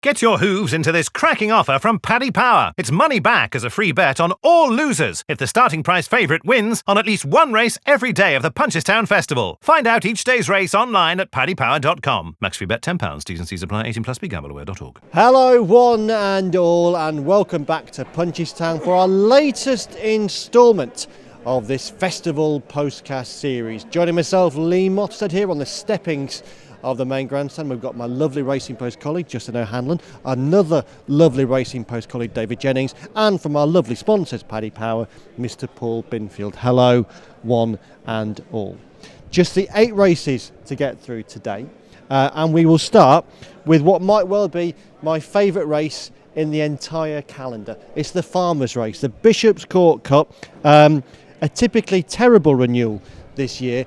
Get your hooves into this cracking offer from Paddy Power. It's money back as a free bet on all losers if the starting price favourite wins on at least one race every day of the Punchestown Festival. Find out each day's race online at paddypower.com. Max free bet £10. T's and C's apply. 18 plus. BeGambleAware.org. Hello one and all, and welcome back to Punchestown for our latest instalment of this festival postcast series. Joining myself, Lee Motstead, here on the steppings of the main grandstand. We've got my lovely Racing Post colleague Justin O'Hanlon, another lovely Racing Post colleague David Jennings, and from our lovely sponsors Paddy Power, Mr. Paul Binfield. Hello one and all. Just the 8 races to get through today, and we will start with what might well be my favourite race in the entire calendar. It's the Farmers' Race, the Bishop's Court Cup, a typically terrible renewal this year,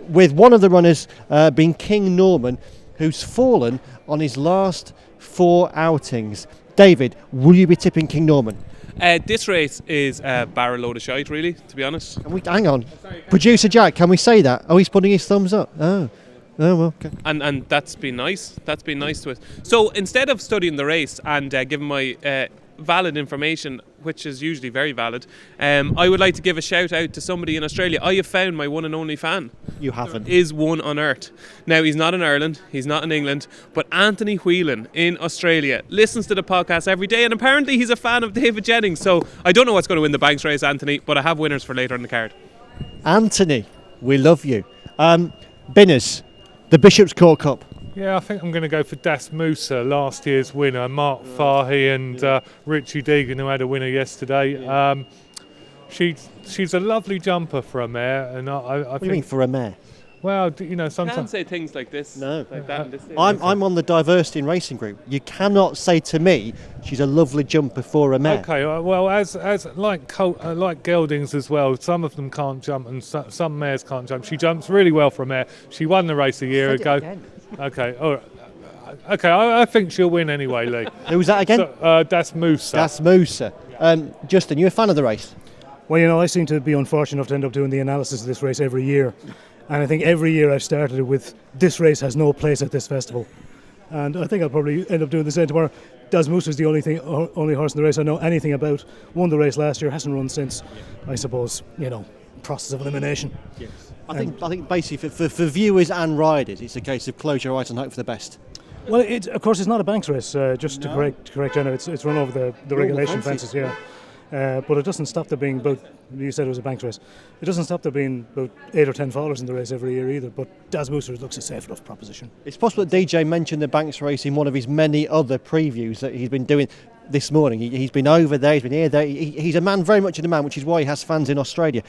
with one of the runners being King Norman, who's fallen on his last 4 outings. David, will you be tipping King Norman? This race is a barrel load of shite, really, to be honest. Hang on. Producer Jack, can we say that? Oh, he's putting his thumbs up. Oh well, okay. And that's been nice. That's been nice to us. So instead of studying the race and giving my valid information, which is usually very valid, I would like to give a shout out to somebody in Australia. I have found my one and only fan. You haven't. There is one on earth. Now, he's not in Ireland, he's not in England, but Anthony Whelan in Australia listens to the podcast every day, and apparently he's a fan of David Jennings. So I don't know what's going to win the Banks race, Anthony, but I have winners for later in the card. Anthony, we love you. Binners, the Bishop's Court Cup. Yeah, I think I'm going to go for Das Musa, last year's winner, Mark Fahey and Richie Deegan, who had a winner yesterday. She's a lovely jumper for a mare, and I What do you mean for a mare? Well, you know, You sometimes can't say things like this. No. Like that in this I'm on the diversity in racing group. You cannot say to me she's a lovely jumper for a mare. Okay, well, as like geldings as well, some of them can't jump and some mares can't jump. She jumps really well for a mare. She won the race a year ago. Okay, all right. Okay, I think she'll win anyway, Lee. Who was that again? So, Das Musa. Das Musa. Justin, you a fan of the race? Well, you know, I seem to be unfortunate enough to end up doing the analysis of this race every year. And I think every year I've started it with, this race has no place at this festival. And I think I'll probably end up doing the same tomorrow. Das Musa is the only horse in the race I know anything about. Won the race last year, hasn't run since. I suppose, you know, process of elimination. Yes. I think basically for viewers and riders, it's a case of close your eyes and hope for the best. Well, of course, it's not a Banks race. Just to correct Jenna, it's run over the regulation fences. Yeah. But it doesn't stop there being about, you said it was a Banks race, it doesn't stop there being about 8 or 10 followers in the race every year either, but Das Musa looks a safe enough proposition. It's possible that DJ mentioned the Banks race in one of his many other previews that he's been doing this morning. He's been over there, he's been here, there. He's a man, very much in demand, which is why he has fans in Australia.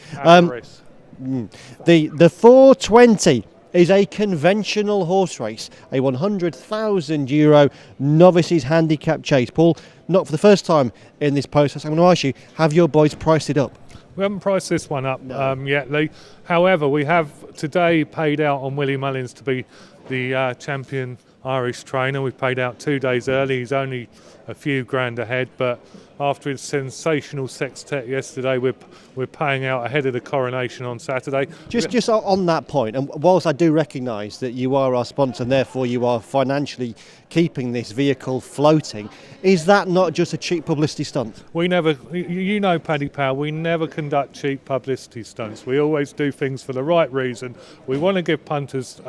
The 420 is a conventional horse race, a €100,000 novices handicap chase. Paul, not for the first time in this process, I'm going to ask you, have your boys priced it up? We haven't priced this one up yet, Lee. However, we have today paid out on Willie Mullins to be the champion Irish trainer. We've paid out 2 days early. He's only a few grand ahead, but after his sensational sextet yesterday, we're paying out ahead of the coronation on Saturday. Just on that point, and whilst I do recognise that you are our sponsor and therefore you are financially keeping this vehicle floating, is that not just a cheap publicity stunt? We never, you know, Paddy Power, we never conduct cheap publicity stunts. We always do things for the right reason. We want to give punters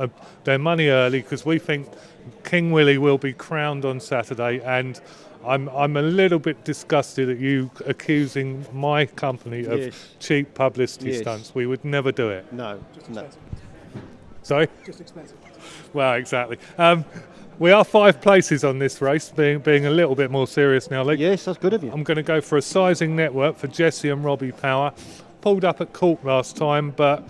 their money early because we think King Willie will be crowned on Saturday, and I'm a little bit disgusted at you accusing my company of cheap publicity stunts. We would never do it. No. Sorry? Just expensive. Well, exactly. We are 5 places on this race, being a little bit more serious now, Lee. Yes, that's good of you. I'm going to go for a sizing network for Jesse and Robbie Power. Pulled up at Cork last time, but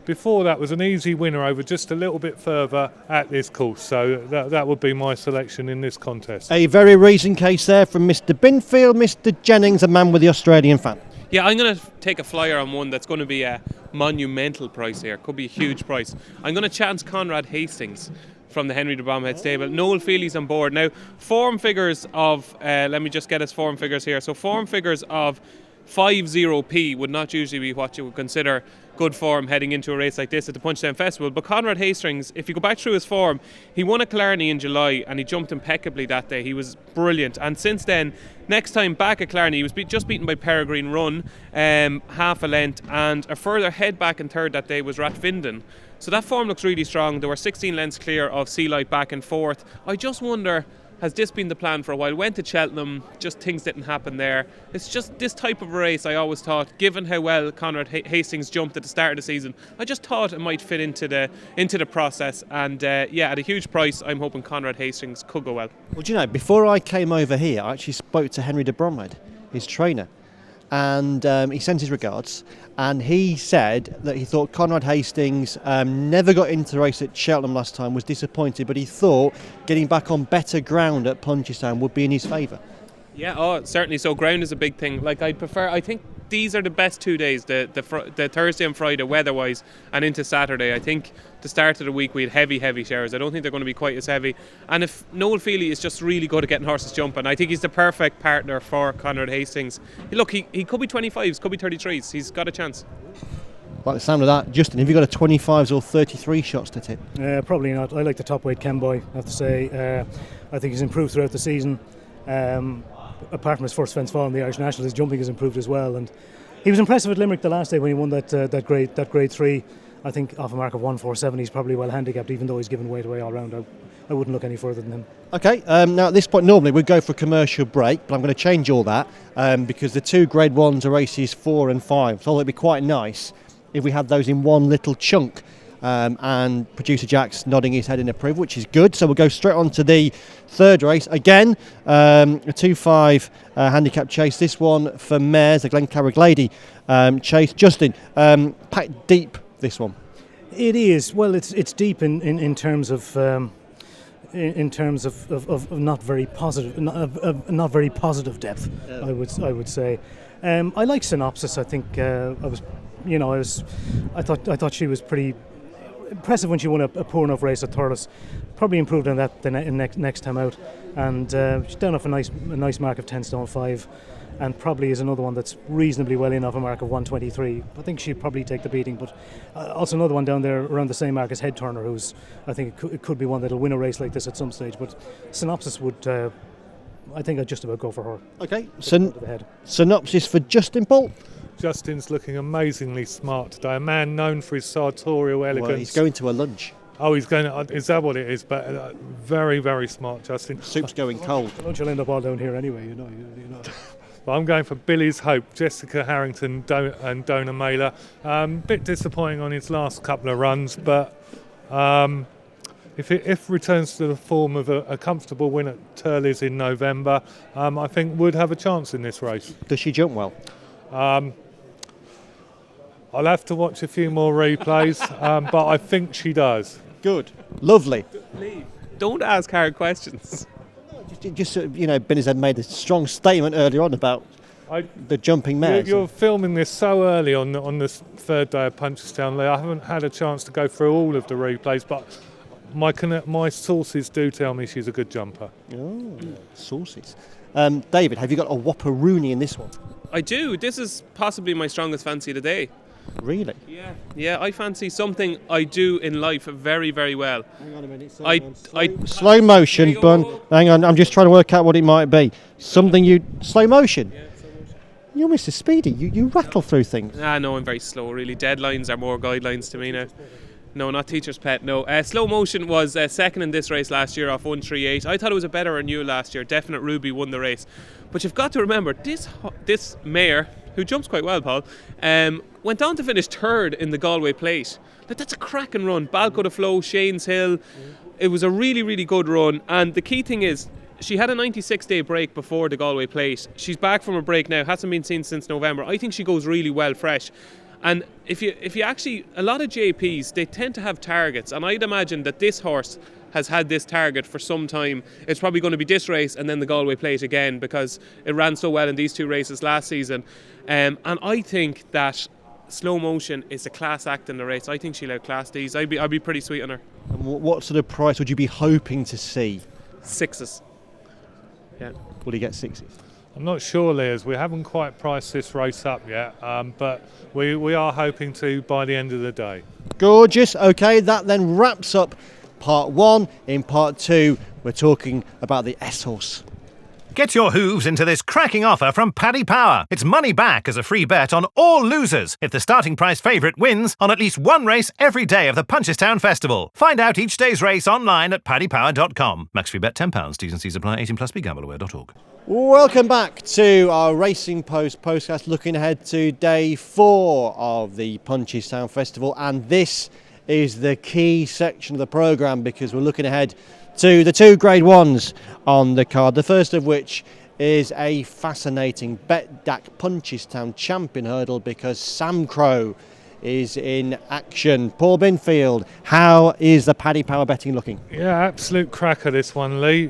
before that was an easy winner over just a little bit further at this course. So that would be my selection in this contest. A very reasoned case there from Mr. Binfield, Mr. Jennings, a man with the Australian fan. Yeah, I'm going to take a flyer on one that's going to be a monumental price here. Could be a huge price. I'm going to chance Conrad Hastings from the Henry de Bromhead stable. Noel Feely's on board. Now, form figures of, let me just get his form figures here. So form figures of 5-0P would not usually be what you would consider good form heading into a race like this at the Punchestown Festival. But Conrad Hastings, if you go back through his form, he won at Killarney in July and he jumped impeccably that day. He was brilliant. And since then, next time back at Killarney, he was just beaten by Peregrine Run, half a length, and a further head back in third that day was Rathfinden. So that form looks really strong. There were 16 lengths clear of Sea Light back and forth. I just wonder, has this been the plan for a while? Went to Cheltenham, just things didn't happen there. It's just this type of a race, I always thought, given how well Conrad Hastings jumped at the start of the season, I just thought it might fit into the process. And at a huge price, I'm hoping Conrad Hastings could go well. Well, do you know, before I came over here, I actually spoke to Henry de Bromhead, his trainer, and he sent his regards, and he said that he thought Conrad Hastings never got into the race at Cheltenham last time, was disappointed, but he thought getting back on better ground at Punchestown would be in his favour. Yeah, certainly. So ground is a big thing. Like, I think these are the best 2 days, the Thursday and Friday weather-wise, and into Saturday. I think the start of the week we had heavy showers. I don't think they're going to be quite as heavy. And if Noel Feely is just really good at getting horses jumping, I think he's the perfect partner for Conrad Hastings. Look, he could be 25s, could be 33s. He's got a chance. Like the sound of that. Justin, have you got a 25s or 33 shots to tip? Probably not. I like the top weight Kemboy, I have to say. I think he's improved throughout the season. Apart from his first fence fall in the Irish National, his jumping has improved as well. And he was impressive at Limerick the last day when he won that grade 3. I think off a mark of 1.47, he's probably well handicapped, even though he's given weight away all round. I wouldn't look any further than him. Okay, now at this point normally we'd go for a commercial break, but I'm going to change all that because the two grade 1s are races 4 and 5. So it'd be quite nice if we had those in one little chunk. And producer Jack's nodding his head in approval, which is good. So we'll go straight on to the third race. Again, a 2-5 handicap chase. This one for mares, the Glencarrig Lady chase. Justin, packed deep, this one. It is. Well, it's deep in terms of not very positive, not very positive depth. Yeah. I would say. I like Synopsis. I think I thought she was pretty impressive when she won a poor enough race at Thurles. Probably improved on that next time out, and she's down off a nice mark of 10 stone 5, and probably is another one that's reasonably well in off a mark of 123. I think she'd probably take the beating, but also another one down there around the same mark as Head Turner, who's I think it could be one that'll win a race like this at some stage. But Synopsis would, I think I'd just about go for her. Okay, Synopsis for Justin, Paul. Justin's looking amazingly smart today. A man known for his sartorial elegance. Well, he's going to a lunch. Oh, he's going to... Is that what it is? But very, very smart, Justin. Soup's going cold. Lunch will end up all down here anyway, you know. Well, I'm going for Billy's Hope, Jessica Harrington and Dona Mailer. Bit disappointing on his last couple of runs, but if returns to the form of a comfortable win at Turley's in November, I think would have a chance in this race. Does she jump well? I'll have to watch a few more replays, but I think she does. Good. Lovely. Don't ask hard questions. Just Benny's had made a strong statement earlier on about the jumping mares. You're filming this so early on this third day of Punchestown. I haven't had a chance to go through all of the replays, but my sources do tell me she's a good jumper. Oh, sources. David, have you got a Whopperoonie in this one? I do. This is possibly my strongest fancy today. Really? Yeah, I fancy something I do in life very, very well. Hang on a minute. Slow motion, Bun. Hang on, I'm just trying to work out what it might be. Something you... Slow motion? Yeah, slow motion. You're Mr. Speedy. You rattle through things. No, I'm very slow, really. Deadlines are more guidelines to me now. No, not Teacher's Pet, no. Slow Motion was second in this race last year off 138. I thought it was a better renewal last year. Definite Ruby won the race. But you've got to remember, this mare, who jumps quite well, Paul, went on to finish third in the Galway Plate. That's a cracking run. Balco de Flow, Shane's Hill. It was a really, really good run. And the key thing is, she had a 96-day break before the Galway Plate. She's back from a break now, hasn't been seen since November. I think she goes really well fresh. And if you actually, a lot of JPs, they tend to have targets, and I'd imagine that this horse has had this target for some time. It's probably going to be this race and then the Galway Plate again, because it ran so well in these two races last season. And I think that Slow Motion is a class act in the race. I think she'll outclass these. I'd be pretty sweet on her. And what sort of price would you be hoping to see? 6s. Yeah. Will he get 6s? I'm not sure, Lears. We haven't quite priced this race up yet, but we are hoping to by the end of the day. Gorgeous. Okay, that then wraps up part 1. In part 2, we're talking about the S-Horse. Get your hooves into this cracking offer from Paddy Power. It's money back as a free bet on all losers if the starting price favourite wins on at least one race every day of the Punchestown Festival. Find out each day's race online at paddypower.com. Max free bet £10. T's and C's apply. 18 plus. BeGambleAware.org. Welcome back to our Racing Post podcast, looking ahead to day 4 of the Punchestown Festival, and this is the key section of the programme because we're looking ahead to the 2 Grade 1s on the card, the first of which is a fascinating Betdaq Punchestown Champion Hurdle because Sam Crow is in action. Paul Binfield, how is the Paddy Power betting looking? Yeah, absolute cracker this one, Lee.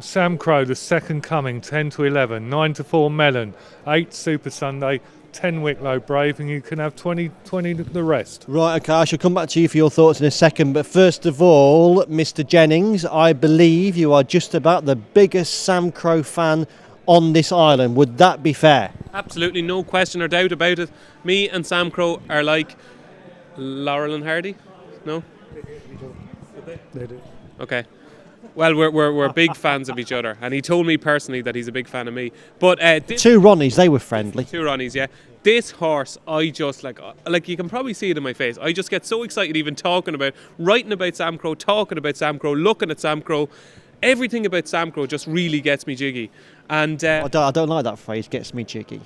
Sam Crow, the second coming, 10 to 11, 9 to 4 Melon, 8 Super Sunday, 10 Wicklow Brave, and you can have 20 the rest. Right, okay, I shall come back to you for your thoughts in a second, but first of all, Mr. Jennings, I believe you are just about the biggest Sam Crow fan on this island. Would that be fair? Absolutely, no question or doubt about it. Me and Sam Crow are like Laurel and Hardy. No? They do. Okay. Well, we're big fans of each other, and he told me personally that he's a big fan of me. But 2 Ronnies, they were friendly. 2 Ronnies, yeah. This horse, I just like you can probably see it in my face. I just get so excited even writing about Sam Crow, talking about Sam Crow, looking at Sam Crow. Everything about Sam Crow just really gets me jiggy. And I don't like that phrase, gets me jiggy.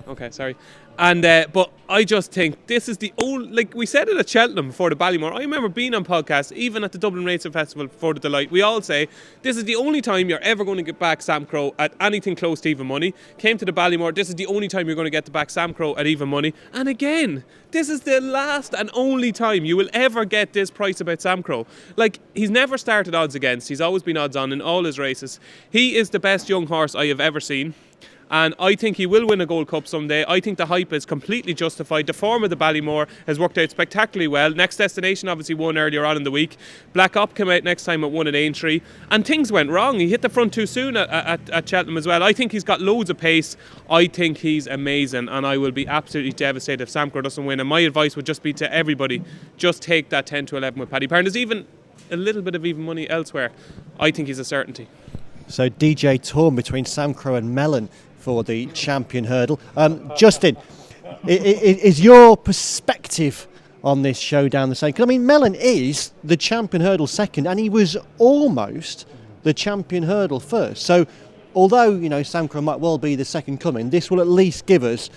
Okay, sorry. And but I just think this is the only, like we said it at Cheltenham before the Ballymore. I remember being on podcasts, even at the Dublin Racing Festival for the Delight. We all say this is the only time you're ever going to get back Sam Crow at anything close to even money. Came to the Ballymore, this is the only time you're going to get back Sam Crow at even money. And again, this is the last and only time you will ever get this price about Sam Crow. Like, he's never started odds against. He's always been odds on in all his races. He is the best young horse I have ever seen. And I think he will win a Gold Cup someday. I think the hype is completely justified. The form of the Ballymore has worked out spectacularly well. Next Destination obviously won earlier on in the week. Black Op came out next time at 1 at Aintree. And things went wrong. He hit the front too soon at Cheltenham as well. I think he's got loads of pace. I think he's amazing. And I will be absolutely devastated if Sam Crow doesn't win. And my advice would just be to everybody, just take that 10 to 11 with Paddy Power. There's even a little bit of even money elsewhere. I think he's a certainty. So DJ torn between Sam Crow and Melon for the Champion Hurdle. Justin, is your perspective on this showdown the same? Because I mean, Melon is the Champion Hurdle second, and he was almost the Champion Hurdle first. So, although Sam Crow might well be the second coming, this will at least give us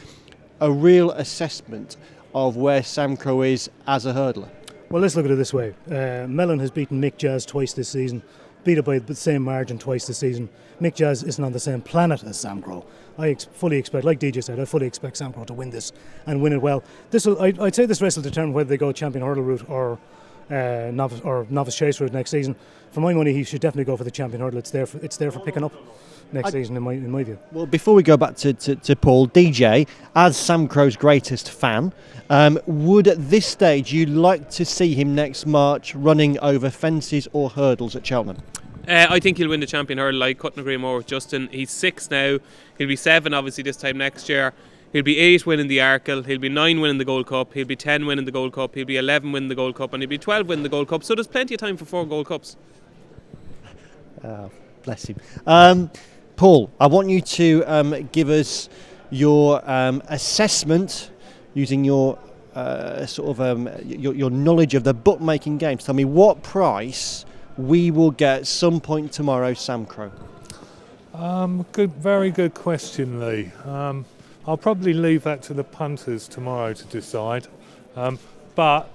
a real assessment of where Sam Crow is as a hurdler. Well, let's look at it this way. Melon has beaten Mick Jazz twice this season. Beat it by the same margin twice this season. Mick Jazz isn't on the same planet as Sam Crow. I fully expect, like DJ said, I fully expect Sam Crow to win this and win it well. I'd say this race will determine whether they go Champion Hurdle route or novice chase route next season. For my money, he should definitely go for the Champion Hurdle. It's there for picking up next season, in my view. Well, before we go back to Paul, DJ, as Sam Crow's greatest fan, would at this stage you like to see him next March running over fences or hurdles at Cheltenham? I think he'll win the Champion Hurdle. I couldn't agree more with Justin. He's 6 now. He'll be 7 obviously this time next year. He'll be 8 winning the Arkle. He'll be 9 winning the Gold Cup. He'll be 10 winning the Gold Cup. He'll be 11 winning the Gold Cup, and he'll be 12 winning the Gold Cup. So there's plenty of time for 4 Gold Cups. Bless him. Paul, I want you to give us your assessment using your your knowledge of the bookmaking games. Tell me what price we will get some point tomorrow, Sam Crow. Very good question, Lee. I'll probably leave that to the punters tomorrow to decide. But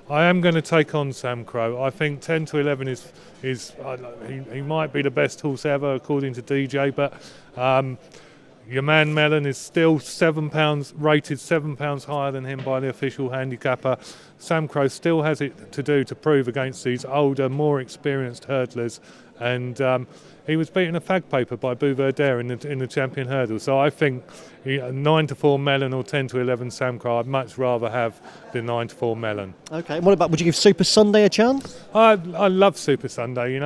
I am going to take on Sam Crow. I think 10 to 11 is he might be the best horse ever according to DJ, but your man Melon is still £7, rated £7 higher than him by the official handicapper. Sam Crow still has it to do to prove against these older, more experienced hurdlers, and he was beaten a fag paper by Bouverdere in the Champion Hurdle. So I think 9 to 4 Melon or 10 to 11 Sam Crow. I'd much rather have the 9 to 4 Melon. Okay. And what about? Would you give Super Sunday a chance? I love Super Sunday.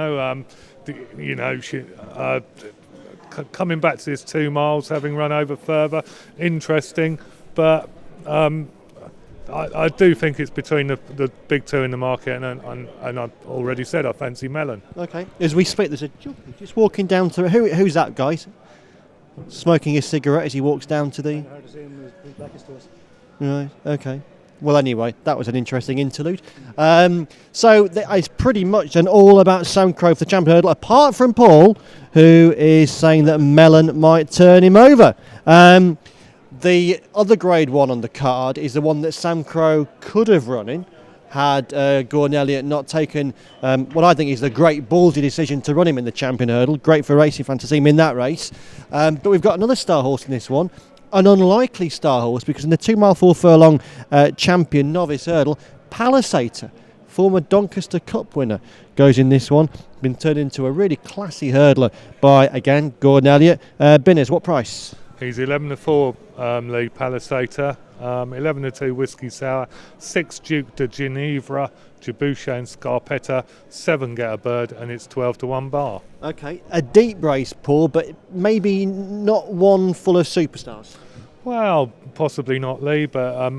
coming back to this 2 miles, having run over further, interesting. But I do think it's between the big two in the market, and I've already said I fancy Melon. Okay. As we speak, there's a jockey just walking down to... Who's that, guys? Smoking a cigarette as he walks down to the... Hard to see him, his back is to us. Right, okay. Well, anyway, that was an interesting interlude. So it's pretty much an all about Sam Crow for the champion hurdle, apart from Paul, who is saying that Melon might turn him over. The other Grade 1 on the card is the one that Sam Crow could have run in had Gordon Elliott not taken what I think is the great ballsy decision to run him in the champion hurdle. Great for racing fans to see him in that race. But we've got another star horse in this one. An unlikely star horse, because in the 2 mile 4 furlong champion novice hurdle, Palisator, former Doncaster Cup winner, goes in this one. Been turned into a really classy hurdler by, again, Gordon Elliott. Binners, what price? He's 11-4 lead Palisator, 11-2 Whiskey Sour, 6 Duke de Ginevra, Jabouche and Scarpetta, 7 Get a Bird, and it's 12-1 bar. Okay, a deep race, Paul, but maybe not one full of superstars. Well, possibly not Lee, but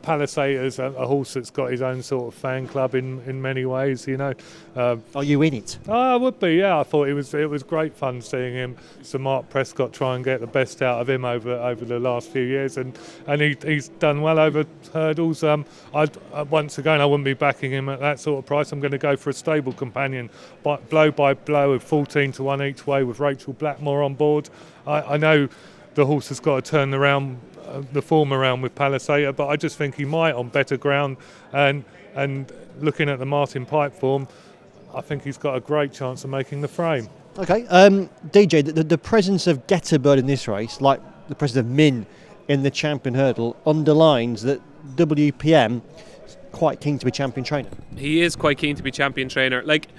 Palisator's a horse that's got his own sort of fan club in many ways, you know. Are you in it? I would be, yeah. I thought it was great fun seeing him, Sir Mark Prescott, try and get the best out of him over the last few years, and he's done well over hurdles. Once again, I wouldn't be backing him at that sort of price. I'm going to go for a stable companion, blow by blow, of 14-1 each way with Rachel Blackmore on board. I know the horse has got to turn the form around with Palisator, but I just think he might on better ground, and looking at the Martin Pipe form, I think he's got a great chance of making the frame. Okay, DJ, the presence of Get a Bird in this race, like the presence of Min in the champion hurdle, underlines that WPM is quite keen to be champion trainer. He is quite keen to be champion trainer. Like,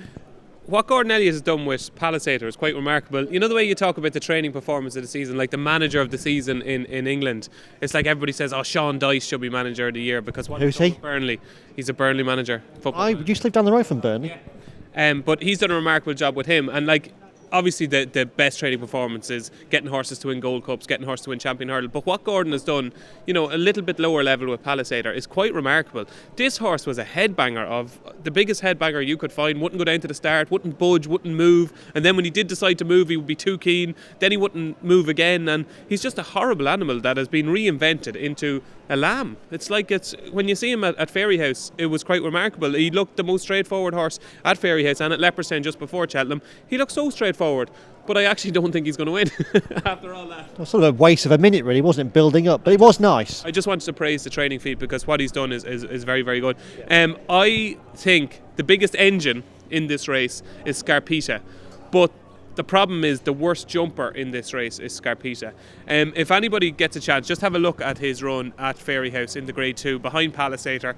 what Gordon Elliott has done with Palisator is quite remarkable. You know the way you talk about the training performance of the season, like the manager of the season in England? It's like everybody says, oh, Sean Dyche should be manager of the year because what Who's he? Burnley. He's a Burnley manager. You just live down the road from Burnley. Yeah. But he's done a remarkable job with him, and like, obviously the best training performance is getting horses to win Gold Cups, getting horses to win Champion Hurdle. But what Gordon has done, you know, a little bit lower level with Palisator is quite remarkable. This horse was a headbanger, of the biggest headbanger you could find. Wouldn't go down to the start, wouldn't budge, wouldn't move. And then when he did decide to move, he would be too keen. Then he wouldn't move again. And he's just a horrible animal that has been reinvented into a lamb. It's like, when you see him at Fairyhouse, it was quite remarkable. He looked the most straightforward horse at Fairyhouse and at Leopardstown just before Cheltenham. He looked so straightforward, but I actually don't think he's going to win after all that. Well, sort of a waste of a minute, really, wasn't it, building up? But it was nice. I just wanted to praise the training feat because what he's done is very, very good. I think the biggest engine in this race is Scarpetta, but the problem is the worst jumper in this race is Scarpetta. If anybody gets a chance, just have a look at his run at Fairyhouse in the Grade 2 behind Palisator.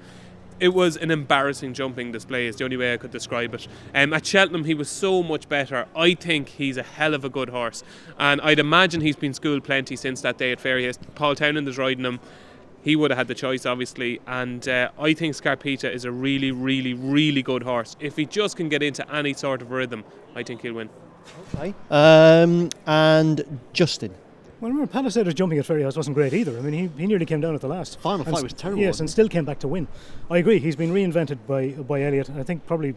It was an embarrassing jumping display, is the only way I could describe it. At Cheltenham, he was so much better. I think he's a hell of a good horse, and I'd imagine he's been schooled plenty since that day at Fairyhouse. Paul Townend is riding him. He would have had the choice, obviously, and I think Scarpetta is a really, really, really good horse. If he just can get into any sort of rhythm, I think he'll win. Okay. And Justin. Well, remember, Palisator's jumping at Fairyhouse wasn't great either. I mean, he nearly came down at the last. Final flight was terrible. Yes, and still came back to win. I agree. He's been reinvented by Elliott. I think probably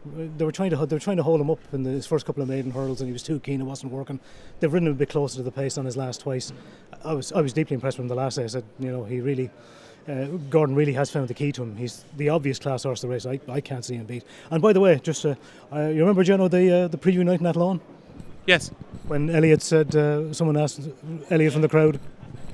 they were trying to hold him up in his first couple of maiden hurdles, and he was too keen. It wasn't working. They've ridden him a bit closer to the pace on his last twice. I was deeply impressed with him the last day. I said, you know, he really. Gordon really has found the key to him. He's the obvious class horse of the race. I can't see him beat. And by the way, just you remember, Jono, the preview night in Athlone? Yes. When Elliott said, someone asked Elliott from the crowd,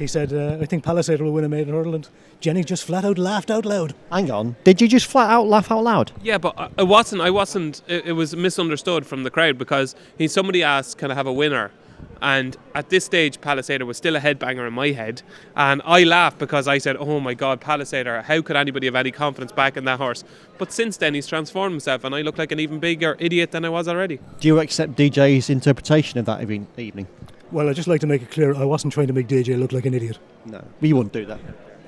he said, I think Palisator will win a maiden hurdle, and Jenny just flat out laughed out loud. Hang on, did you just flat out laugh out loud? Yeah, but I wasn't. It was misunderstood from the crowd because somebody asked, can I have a winner? And at this stage, Palisator was still a headbanger in my head, and I laughed because I said, oh my God, Palisator, how could anybody have any confidence back in that horse? But since then he's transformed himself, and I look like an even bigger idiot than I was already. Do you accept DJ's interpretation of that evening? Well, I'd just like to make it clear, I wasn't trying to make DJ look like an idiot. No, you wouldn't do that.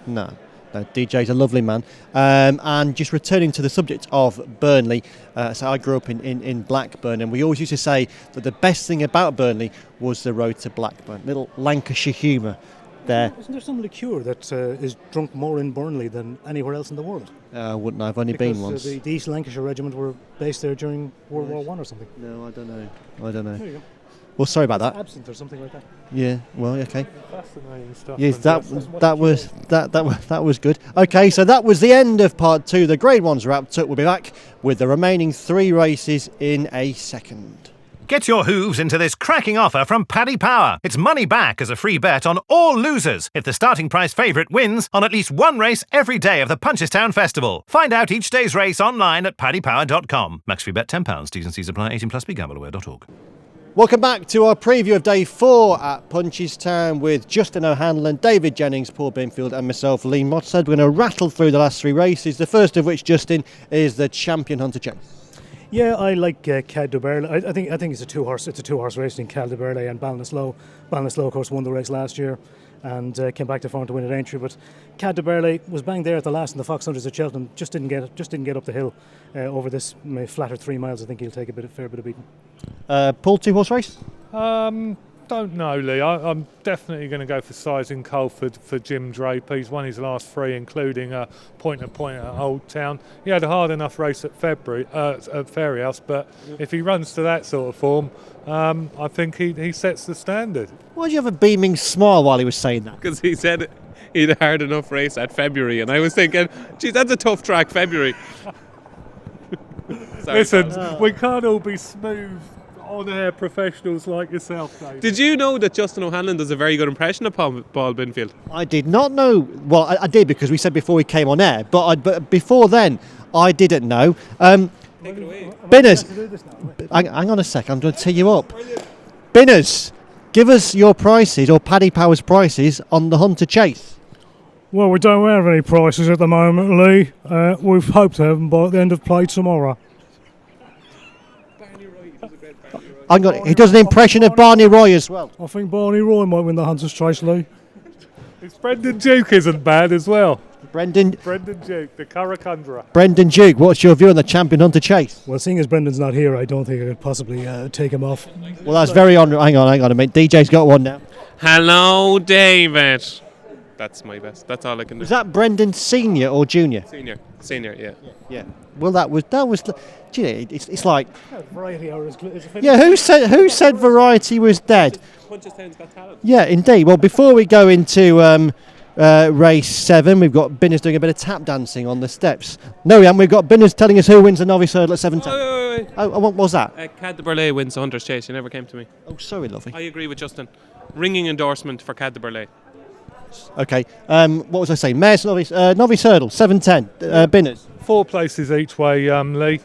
No. DJ's a lovely man. And just returning to the subject of Burnley, so I grew up in Blackburn, and we always used to say that the best thing about Burnley was the road to Blackburn. Little Lancashire humour there. Isn't there some liqueur that is drunk more in Burnley than anywhere else in the world? Wouldn't I? I've only been once. The East Lancashire Regiment were based there during World War One or something. No, I don't know. There you go. Well, sorry about that. Absinthe or something like that. Yeah. Well, okay. Fascinating stuff. Yes, that was good. Okay, so that was the end of part 2. The Grade 1's wrapped up. We'll be back with the remaining 3 races in a second. Get your hooves into this cracking offer from Paddy Power. It's money back as a free bet on all losers if the starting price favourite wins on at least one race every day of the Punchestown Festival. Find out each day's race online at paddypower.com. Max free bet £10. T's and C's apply. 18 plus. BeGambleAware.org. Welcome back to our preview of day 4 at Punchestown with Justin O'Hanlon, David Jennings, Paul Binfield and myself, Lee Motsad. We're going to rattle through the last 3 races, the first of which, Justin, is the Champion Hunter Chase. Yeah, I like Cad de Burley. I think it's a 2-horse race in Cad de Burley and Ballinasloe. Ballinasloe, of course, won the race last year and came back to form to win at Aintree. But Cad de Burley was banged there at the last in the Fox Hunters at Cheltenham. Just didn't get up the hill over this flatter 3 miles. I think he'll take a fair bit of beating. Paul, 2-horse race? Don't know, Lee. I'm definitely going to go for Sizing Colford for Jim Draper. He's won his last 3, including a point at Old Town. He had a hard enough race at Fairyhouse, but if he runs to that sort of form, I think he sets the standard. Why did you have a beaming smile while he was saying that? Because he said he'd a hard enough race at February, and I was thinking, geez, that's a tough track, February. Sorry, Listen, we can't all be smooth, on-air professionals like yourself, Dave. Did you know that Justin O'Hanlon does a very good impression of Paul Binfield? I did not know. Well, I did because we said before we came on air, but before then, I didn't know. Take it away. Binners, hang on a sec, I'm going to tee you up. Binners, give us your prices, or Paddy Power's prices, on the Hunter Chase. Well, we don't have any prices at the moment, Lee. We've hoped to have them by the end of play tomorrow. He does an impression of Barney Roy as well. I think Barney Roy might win the Hunter's Chase, Lee. Brendan Duke isn't bad as well. Brendan Duke, the Curracundra. Brendan Duke, what's your view on the Champion Hunter Chase? Well, seeing as Brendan's not here, I don't think I could possibly take him off. Well, that's very honourable. Hang on a minute. DJ's got one now. Hello, David. That's my best. That's all I can do. Was that Brendan Senior or Junior? Senior, yeah. Yeah. Well, that was. Do you know, it's like. Variety Hour is Yeah. Who said Variety was dead? Punchestown's got talent. Yeah, indeed. Well, before we go into race 7, we've got Binners doing a bit of tap dancing on the steps. No, we haven't. We've got Binners telling us who wins the novice hurdle at 7:10. Wait. Oh, what was that? Cad de Burley wins the Hunter's Chase. You never came to me. Oh, sorry, lovely. I agree with Justin. Ringing endorsement for Cad de Burley. Okay. What was I saying? Mayor's novice hurdle 7:10. Binners. 4 places each way, Lee.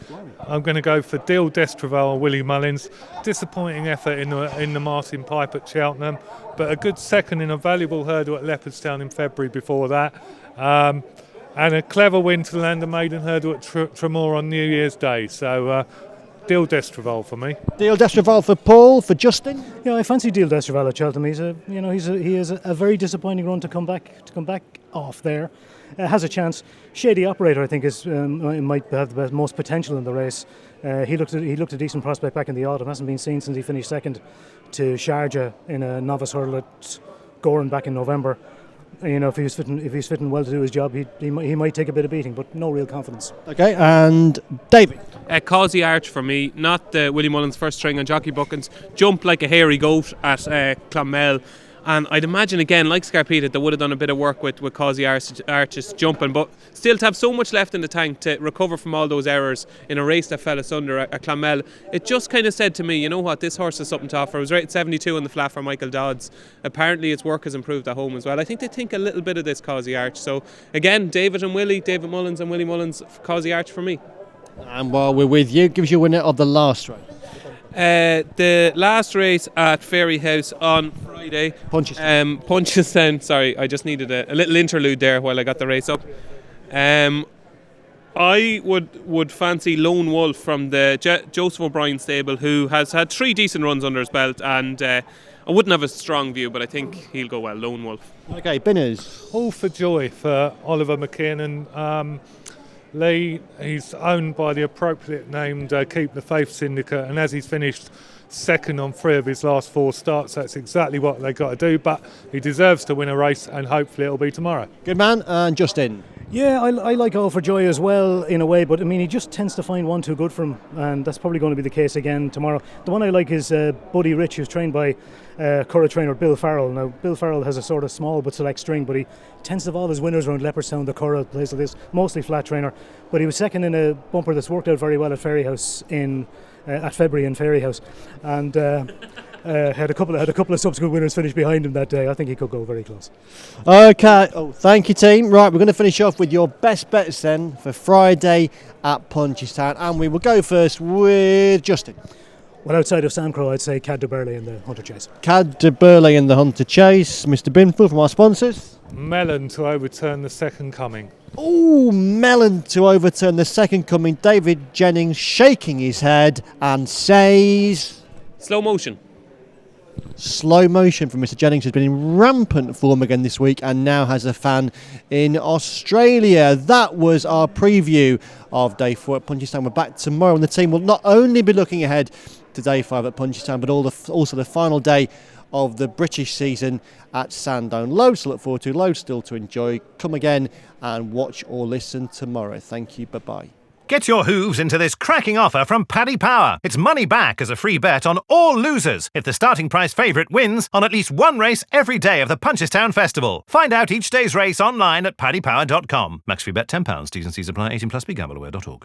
I'm going to go for Deal Destreval and Willie Mullins. Disappointing effort in the Martin Pipe at Cheltenham, but a good second in a valuable hurdle at Leopardstown in February before that. And a clever win to land a maiden hurdle at Tremor on New Year's Day. So Deal Destreval for me. Deal Destreval for Paul, for Justin. Yeah, I fancy Deal Destreval at Cheltenham. He has a very disappointing run to come back off there. Has a chance. Shady Operator, I think, might have the most potential in the race. He looked a decent prospect back in the autumn. Hasn't been seen since he finished second to Sharjah in a novice hurdle at Goran back in November. If he's fitting well to do his job, he might take a bit of beating, but no real confidence. Okay, and David. Causey Arch for me, not Willie Mullins' first string on Jockey Buckins. Jumped like a hairy goat at Clonmel. And I'd imagine, again, like Scarpita, they would have done a bit of work with Causey Arch's jumping, but still to have so much left in the tank to recover from all those errors in a race that fell asunder at Clonmel, it just kind of said to me, you know what, this horse has something to offer. It was rated 72 on the flat for Michael Dodds. Apparently its work has improved at home as well. I think they think a little bit of this Causey Arch. So again, David Mullins and Willie Mullins, Causey Arch for me. And while we're with you, give us your winner of the last race. The last race at Fairyhouse on Friday. Punchestown. Sorry, I just needed a little interlude there while I got the race up. I would fancy Lone Wolf from the Joseph O'Brien stable, who has had 3 decent runs under his belt, and I wouldn't have a strong view, but I think he'll go well. Lone Wolf. Okay, Binners. All for joy for Oliver McKinnon. Lee, he's owned by the appropriate named Keep the Faith Syndicate, and as he's finished second on 3 of his last 4 starts, that's exactly what they got to do, but he deserves to win a race, and hopefully it'll be tomorrow. Good man. And Justin. Yeah, I like All for Joy as well in a way, but I mean he just tends to find one too good for him, and that's probably going to be the case again tomorrow. The one I like is Buddy Rich, who's trained by Curragh trainer Bill Farrell. Now Bill Farrell has a sort of small but select string, but he tends to have all his winners around Leopardstown, the Curragh, place like this, mostly flat trainer. But he was second in a bumper that's worked out very well at Ferryhouse at February in Ferryhouse, and had a couple of subsequent winners finish behind him that day. I think he could go very close. Okay. Oh, thank you, team. Right, we're going to finish off with your best bets then for Friday at Punchestown, and we will go first with Justin. Well, outside of Sam Crow, I'd say Cad de Burley in the Hunter Chase. Cad de Burley in the Hunter Chase. Mr. Binfield from our sponsors. Mellon to overturn the second coming. Oh, Mellon to overturn the second coming. David Jennings shaking his head and says... Slow motion. Slow motion from Mr. Jennings, has been in rampant form again this week and now has a fan in Australia. That was our preview of Day 4 at Punchestown. We're back tomorrow, and the team will not only be looking ahead to Day 5 at Punchestown, but also the final day of the British season at Sandown. Loads to look forward to, loads still to enjoy. Come again and watch or listen tomorrow. Thank you. Bye-bye. Get your hooves into this cracking offer from Paddy Power. It's money back as a free bet on all losers if the starting price favourite wins on at least one race every day of the Punchestown Festival. Find out each day's race online at paddypower.com. Max free bet £10. T's and C's apply. 18 plus. Be gambleaware.org.